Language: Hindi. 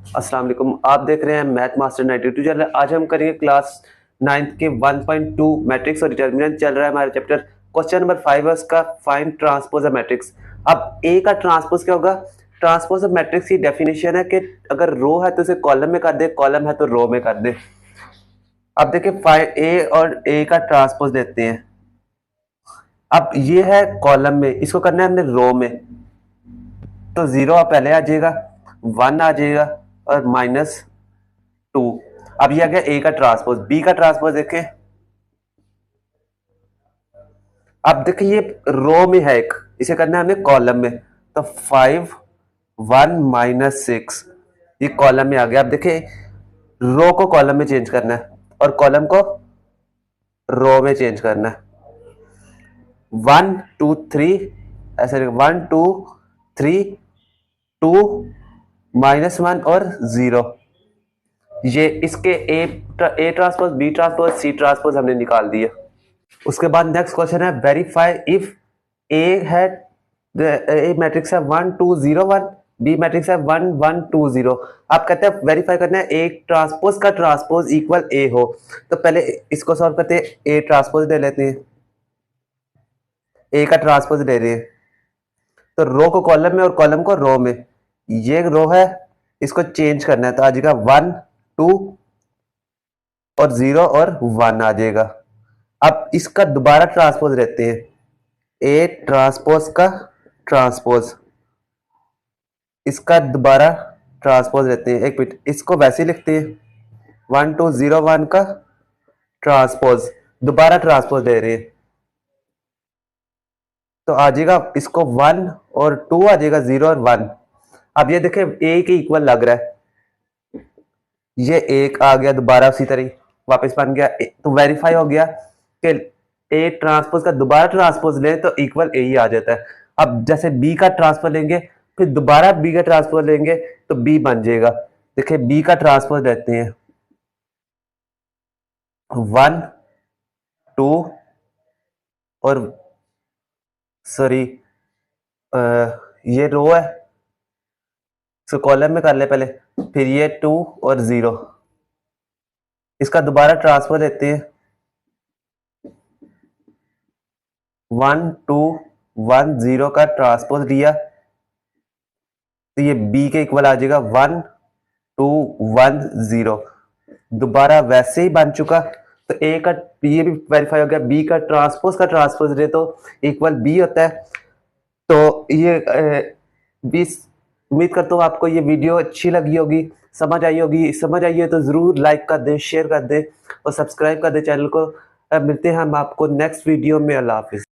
अस्सलाम वालेकुम। आप देख रहे हैं मैथ मास्टर 92 चैनल। आज हम करेंगे क्लास 9th के 1.2 मैट्रिक्स और डिटर्मिनेंट। चल रहा है हमारा चैप्टर। क्वेश्चन नंबर 5 है उसका, फाइंड ट्रांसपोज ऑफ मैट्रिक्स। अब ए का ट्रांसपोज क्या होगा? ट्रांसपोज ऑफ मैट्रिक्स की डेफिनेशन है कि अगर रो है तो उसे कॉलम में कर दे, कॉलम है तो रो में कर दे। अब देखिए ए और ए का ट्रांसपोज देते हैं। अब ये है कॉलम में, इसको करना है हमने रो में, तो 0 पहले आ जाएगा, 1 आ जाएगा और -2। अब ये आ गया ए का ट्रांसपोज। बी का ट्रांसपोज देखें। अब देखिए ये रो में है एक, इसे करना है हमें कॉलम में, तो 5 1 -6 ये कॉलम में आ गया। अब देखिए रो को कॉलम में चेंज करना है और कॉलम को रो में चेंज करना है। 1 2 3 ऐसे 1 2 3 2 -1 और 0। ये इसके A transpose, B transpose, C transpose हमने निकाल दिया। उसके बाद नेक्स्ट क्वेश्चन है, वेरीफाई इफ ए है, ए मैट्रिक्स है 1 2 0 1, बी मैट्रिक्स है 1 1 2 0। आप कहते हैं वेरीफाई करना है ए ट्रांसपोज का ट्रांसपोज इक्वल ए हो। तो पहले इसको सॉल्व करते हैं। ए ट्रांसपोज ले लेते हैं, ए का ट्रांसपोज ले रहे हैं, तो रो को कॉलम में और कॉलम को रो में। ये रो है, इसको चेंज करना है, तो आ जाएगा 1 2 और 0 और 1 आ जाएगा। अब इसका दोबारा ट्रांसपोज लेते हैं, ए ट्रांसपोज का ट्रांसपोज, इसका दोबारा ट्रांसपोज लेते हैं। एक मिनट, इसको वैसे ही लिखते हैं, 1 2 0 1 का ट्रांसपोज, दोबारा ट्रांसपोज दे रहे हैं, तो आ जाएगा इसको 1 और 2 आ जाएगा, 0 और 1। अब ये देखें ए के इक्वल लग रहा है, ये एक आ गया, दोबारा उसी तरह वापस बन गया। तो वेरीफाई हो गया कि ए ट्रांसपोज का दोबारा ट्रांसपोज लें तो इक्वल ए ही आ जाता है। अब जैसे बी का ट्रांसपोज लेंगे, फिर दोबारा बी का ट्रांसपोज लेंगे तो बी बन जाएगा। देखिए बी का ट्रांसपोज लेते हैं, 1 2 और सॉरी ये रो है, इसको कॉलम में कर ले पहले, फिर ये 2 और 0। इसका दोबारा ट्रांसफर लेते हैं, 1 2 1 0 का ट्रांसपोज लिया, तो ये बी के इक्वल आ जाएगा 1 2 1 0। दोबारा वैसे ही बन चुका, तो ए का ये भी वेरीफाई हो गया। बी का ट्रांसपोज ले तो इक्वल बी होता है। तो ये बी, उम्मीद करता हूँ आपको ये वीडियो अच्छी लगी होगी, समझ आई होगी। समझ आई है तो ज़रूर लाइक कर दें, शेयर कर दें और सब्सक्राइब कर दें चैनल को। मिलते हैं हम आपको नेक्स्ट वीडियो में। अल्लाह हाफिज़।